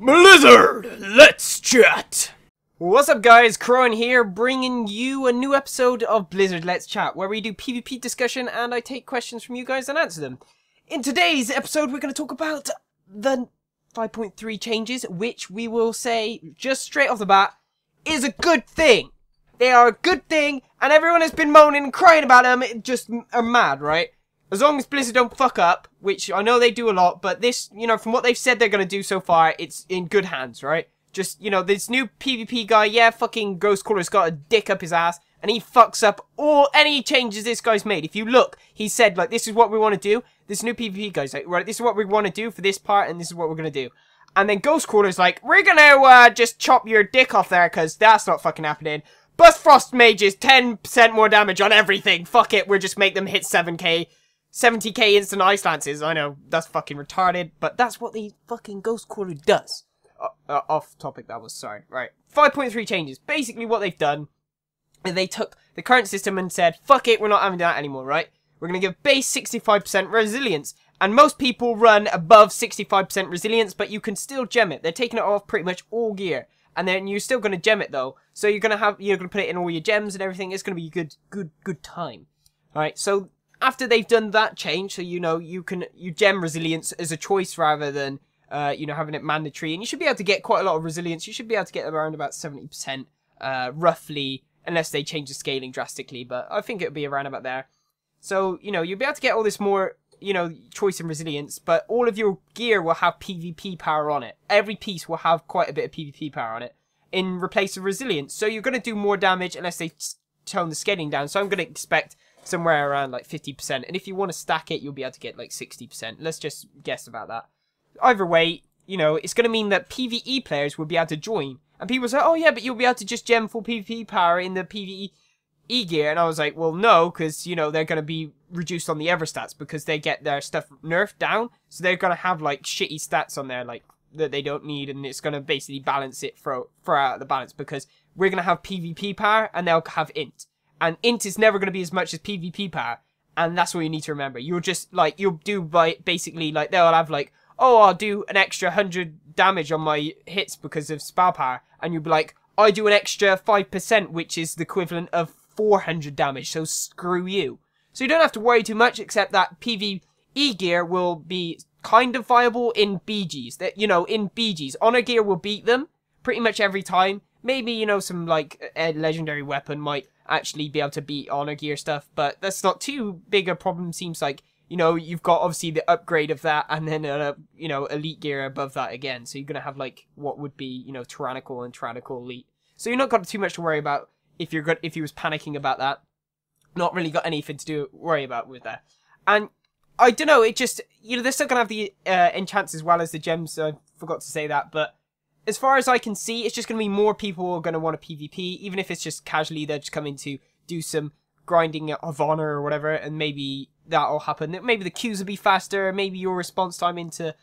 Blizzard, let's chat! What's up guys, Crowan here, bringing you a new episode of Blizzard Let's Chat, where we do PvP discussion and I take questions from you guys and answer them. In today's episode, we're going to talk about the 5.3 changes, which we will say, just straight off the bat, is a good thing. They are a good thing, and everyone has been moaning and crying about them, just are mad, right? As long as Blizzard don't fuck up, which I know they do a lot, but this, you know, from what they've said they're going to do so far, it's in good hands, right? Just, you know, this new PvP guy, yeah, fucking Ghostcrawler's got a dick up his ass, and he fucks up any changes this guy's made. If you look, he said, like, this is what we want to do. This new PvP guy's like, right, this is what we want to do for this part, and this is what we're going to do. And then Ghostcrawler's like, we're going to just chop your dick off there, because that's not fucking happening. Bust Mages, 10% more damage on everything. Fuck it, we'll just make them hit 7k. 70k instant ice lances. I know, that's fucking retarded, but that's what the fucking Ghostcrawler does. Off topic that was, sorry. Right. 5.3 changes. Basically what they've done, they took the current system and said, fuck it, we're not having that anymore, right? We're going to give base 65% resilience. And most people run above 65% resilience, but you can still gem it. They're taking it off pretty much all gear. And then you're still going to gem it though. So you're going to put it in all your gems and everything. It's going to be a good time. Alright, so after they've done that change, so you know, you gem resilience as a choice rather than, you know, having it mandatory. And you should be able to get quite a lot of resilience. You should be able to get around about 70%, roughly, unless they change the scaling drastically. But I think it'll be around about there. So, you know, you'll be able to get all this more, you know, choice and resilience. But all of your gear will have PvP power on it. Every piece will have quite a bit of PvP power on it in replace of resilience. So you're going to do more damage unless they tone the scaling down. So I'm going to expect somewhere around like 50%, and if you want to stack it, you'll be able to get like 60%. Let's just guess about that. Either way, you know, it's going to mean that PvE players will be able to join, and people say, oh yeah, but you'll be able to just gem full PvP power in the PvE gear, and I was like, well no, because, you know, they're going to be reduced on the ever stats, because they get their stuff nerfed down, so they're going to have like shitty stats on there, like, that they don't need, and it's going to basically balance it, throw out the balance, because we're going to have PvP power, and they'll have int. And int is never going to be as much as PvP power. And that's what you need to remember. You'll just, like, you'll do, basically, like, they'll have, like, oh, I'll do an extra 100 damage on my hits because of spell power. And you'll be like, I do an extra 5%, which is the equivalent of 400 damage. So screw you. So you don't have to worry too much, except that PvE gear will be kind of viable in BGs. That, you know, in BGs. Honor gear will beat them pretty much every time. Maybe, you know, some, like, a legendary weapon might actually be able to beat honor gear stuff, but that's not too big a problem. Seems like, you know, you've got obviously the upgrade of that, and then you know, elite gear above that again, so you're gonna have like what would be, you know, tyrannical and tyrannical elite, so you're not got too much to worry about if you was panicking about that. Not really got anything to worry about with that. And I don't know, it just, you know, they're still gonna have the enchants as well as the gems, so I forgot to say that, but as far as I can see, it's just going to be more people who are going to want a PvP, even if it's just casually, they're just coming to do some grinding of honor or whatever, and maybe that'll happen. Maybe the queues will be faster, maybe your response time into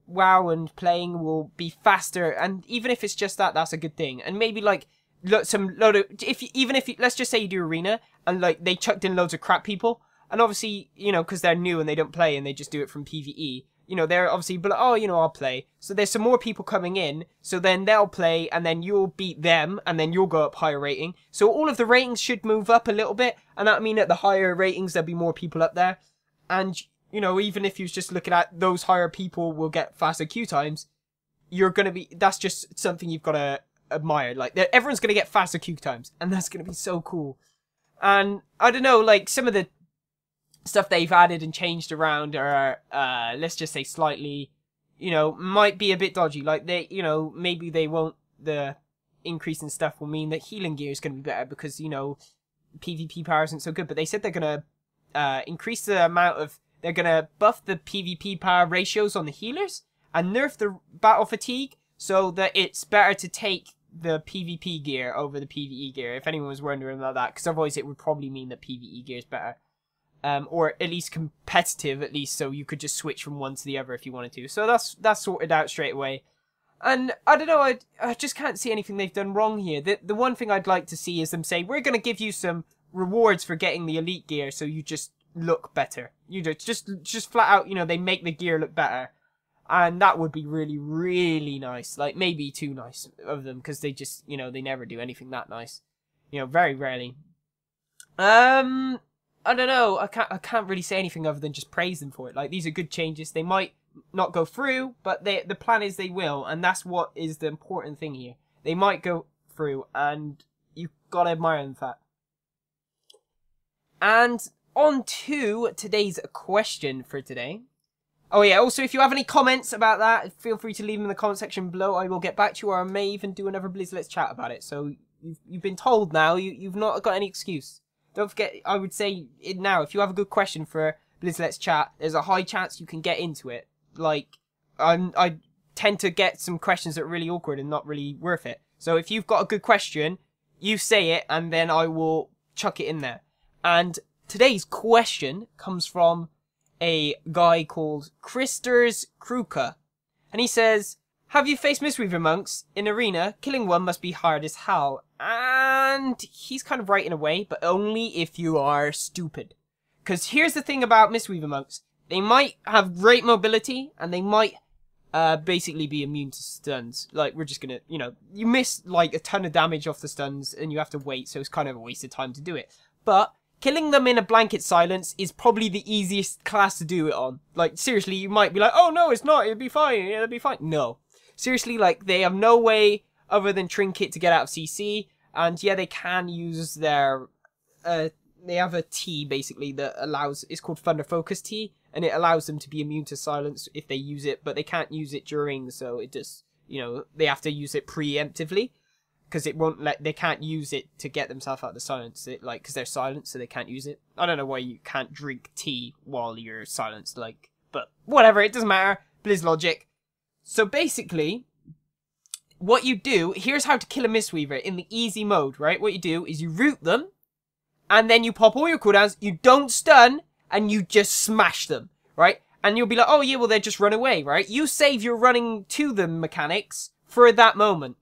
WoW and playing will be faster, and even if it's just that, that's a good thing. And maybe, like, let's just say you do arena, and, like, they chucked in loads of crap people, and obviously, you know, because they're new and they don't play, and they just do it from PvE, you know, they're obviously, but oh, you know, I'll play. So there's some more people coming in, so then they'll play, and then you'll beat them, and then you'll go up higher rating. So all of the ratings should move up a little bit, and that'll mean at the higher ratings, there'll be more people up there. And, you know, even if you're just looking at those higher people will get faster queue times, you're going to be, that's just something you've got to admire. Like, everyone's going to get faster queue times, and that's going to be so cool. And, I don't know, like, some of the stuff they've added and changed around are, let's just say slightly, you know, might be a bit dodgy. Like, they, you know, maybe they won't, the increase in stuff will mean that healing gear is going to be better because, you know, PvP power isn't so good. But they said they're going to increase the amount of, they're going to buff the PvP power ratios on the healers and nerf the battle fatigue so that it's better to take the PvP gear over the PvE gear, if anyone was wondering about that, because otherwise it would probably mean that PvE gear is better. Or at least competitive, at least, so you could just switch from one to the other if you wanted to. So that's sorted out straight away. And I don't know, I just can't see anything they've done wrong here. The one thing I'd like to see is them say, we're going to give you some rewards for getting the elite gear, so you just look better. You just flat out, you know, they make the gear look better. And that would be really, really nice. Like, maybe too nice of them, because they just, you know, they never do anything that nice. You know, very rarely. I don't know. I can't really say anything other than just praise them for it. Like, these are good changes. They might not go through, but the plan is they will, and that's what is the important thing here. They might go through, and you've got to admire them for that. And on to today's question for today. Oh yeah, also if you have any comments about that, feel free to leave them in the comment section below. I will get back to you, or I may even do another Blizz Let's Chat about it. So you've been told now, you've not got any excuse. Don't forget, I would say it now, if you have a good question for Blizz Let's Chat, there's a high chance you can get into it. Like, I tend to get some questions that are really awkward and not really worth it. So if you've got a good question, you say it, and then I will chuck it in there. And today's question comes from a guy called Christers Kruka. And he says, have you faced Mistweaver monks in arena? Killing one must be hard as hell. And he's kind of right in a way, but only if you are stupid. Because here's the thing about Mistweaver monks. They might have great mobility, and they might basically be immune to stuns. Like, we're just gonna, you know, you miss like a ton of damage off the stuns, and you have to wait, so it's kind of a waste of time to do it. But killing them in a blanket silence is probably the easiest class to do it on. Like, seriously, you might be like, oh no, it's not, it'll be fine, it'll be fine. No. Seriously, like, they have no way other than Trinket to get out of CC, and yeah, they can use their, they have a T, basically, that allows, it's called Thunder Focus T, and it allows them to be immune to silence if they use it, but they can't use it during, so it just, you know, they have to use it preemptively. Because it won't let, they can't use it to get themselves out of the silence. It, like, because they're silent, so they can't use it. I don't know why you can't drink tea while you're silenced, like, but whatever, it doesn't matter. Blizz logic. So basically, what you do, here's how to kill a Mistweaver in the easy mode, right? What you do is you root them, and then you pop all your cooldowns, you don't stun, and you just smash them, right? And you'll be like, oh yeah, well, they just run away, right? You save your running to them mechanics for that moment.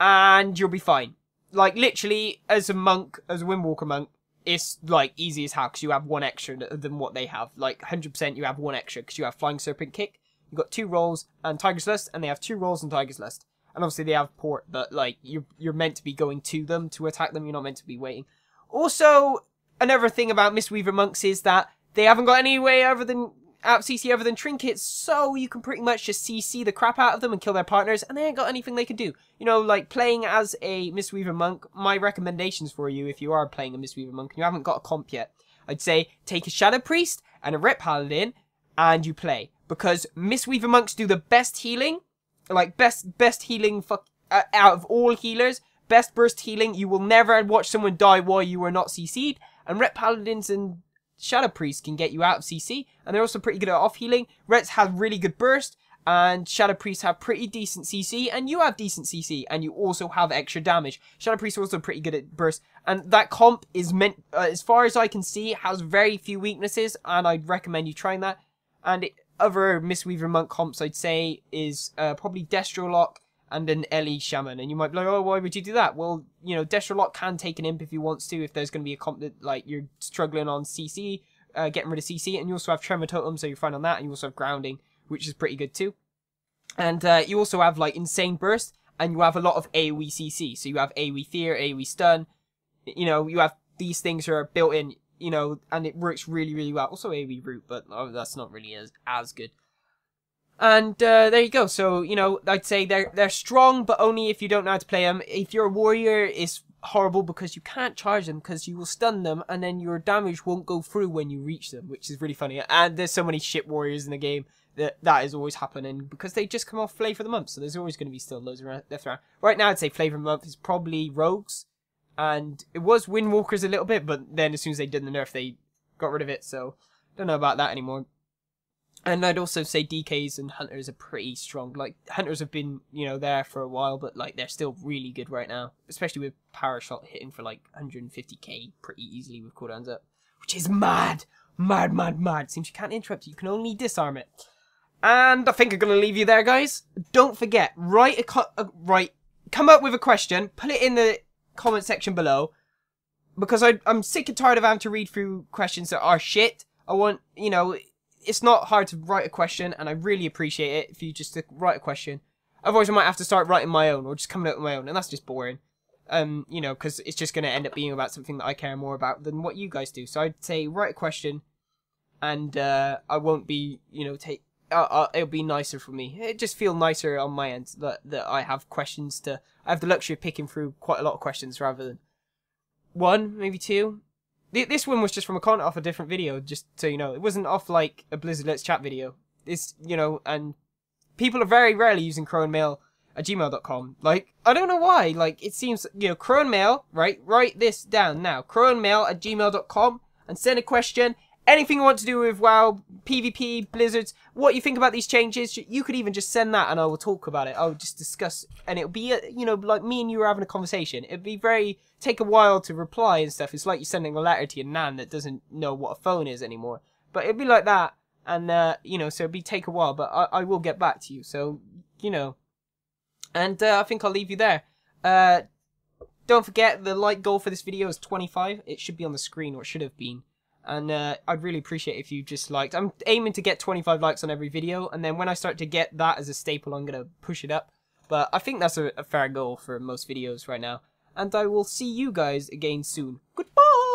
And you'll be fine. Like, literally, as a monk, as a Windwalker monk, it's, like, easy as hell, because you have one extra than what they have. Like, 100% you have one extra, because you have Flying Serpent Kick, you've got 2 rolls, and Tiger's Lust, and they have 2 rolls and Tiger's Lust. And obviously they have Port, but, like, you're meant to be going to them to attack them, you're not meant to be waiting. Also, another thing about Mistweaver monks is that they haven't got any way other than out of CC other than Trinkets, so you can pretty much just CC the crap out of them and kill their partners, and they ain't got anything they can do. You know, like, playing as a Mistweaver monk, my recommendations for you, if you are playing a Mistweaver monk and you haven't got a comp yet, I'd say take a Shadow Priest and a Ret Paladin, and you play. Because Mistweaver monks do the best healing, like, best healing out of all healers, best burst healing. You will never watch someone die while you are not CC'd, and Ret Paladins and Shadow Priest can get you out of CC, and they're also pretty good at off healing. Rets have really good burst, and Shadow Priests have pretty decent CC, and you have decent CC, and you also have extra damage. Shadow Priests are also pretty good at burst, and that comp is meant, as far as I can see, has very few weaknesses, and I'd recommend you trying that. And other Mistweaver monk comps, I'd say, is probably Destrolock and an Ellie Shaman, and you might be like, oh, why would you do that? Well, you know, Destrolock can take an imp if he wants to, if there's going to be a comp that, like, you're struggling on CC, getting rid of CC, and you also have Tremor Totem, so you're fine on that, and you also have Grounding, which is pretty good too. And you also have, like, Insane Burst, and you have a lot of AoE CC, so you have AoE Fear, AoE Stun, you know, you have these things that are built in, you know, and it works really, really well. Also AoE Root, but that's not really as good. And there you go. So, you know, I'd say they're strong, but only if you don't know how to play them. If you're a warrior, it's horrible because you can't charge them because you will stun them, and then your damage won't go through when you reach them, which is really funny. And there's so many shit warriors in the game that is always happening because they just come off Flavor of the Month, so there's always going to be still loads around left around. Right now, I'd say Flavor of the Month is probably Rogues, and it was Windwalkers a little bit, but then as soon as they did the nerf, they got rid of it, so don't know about that anymore. And I'd also say DKs and Hunters are pretty strong. Like, Hunters have been, you know, there for a while, but, like, they're still really good right now. Especially with Power Shot hitting for, like, 150k pretty easily with cooldowns up. Which is mad! Mad, mad, mad. Seems you can't interrupt it. You can only disarm it. And I think I'm going to leave you there, guys. Don't forget, come up with a question, put it in the comment section below. Because I'm sick and tired of having to read through questions that are shit. I want, you know, it's not hard to write a question, and I really appreciate it if you just write a question. Otherwise, I might have to start writing my own, or just coming up with my own, and that's just boring. You know, because it's just going to end up being about something that I care more about than what you guys do. So I'd say write a question, and I won't be, you know, it'll be nicer for me. It just feel nicer on my end that I have questions to. I have the luxury of picking through quite a lot of questions rather than one, maybe two. This one was just from a comment off a different video, just so you know. It wasn't off like a Blizzard Let's Chat video. It's, you know, and people are very rarely using CroneMail@gmail.com. Like, I don't know why. Like, it seems, you know, CroneMail, right? Write this down now. CroneMail@gmail.com and send a question. Anything you want to do with WoW, PvP, Blizzards, what you think about these changes, you could even just send that and I will talk about it. I'll just discuss, and it'll be, you know, like me and you are having a conversation. It'd be take a while to reply and stuff. It's like you're sending a letter to your nan that doesn't know what a phone is anymore. But it'd be like that, and, you know, so it'd take a while, but I will get back to you, so, you know. And I think I'll leave you there. Don't forget, the like goal for this video is 25. It should be on the screen, or it should have been. And I'd really appreciate if you just liked. I'm aiming to get 25 likes on every video, and then when I start to get that as a staple, I'm going to push it up. But I think that's a fair goal for most videos right now. And I will see you guys again soon. Goodbye!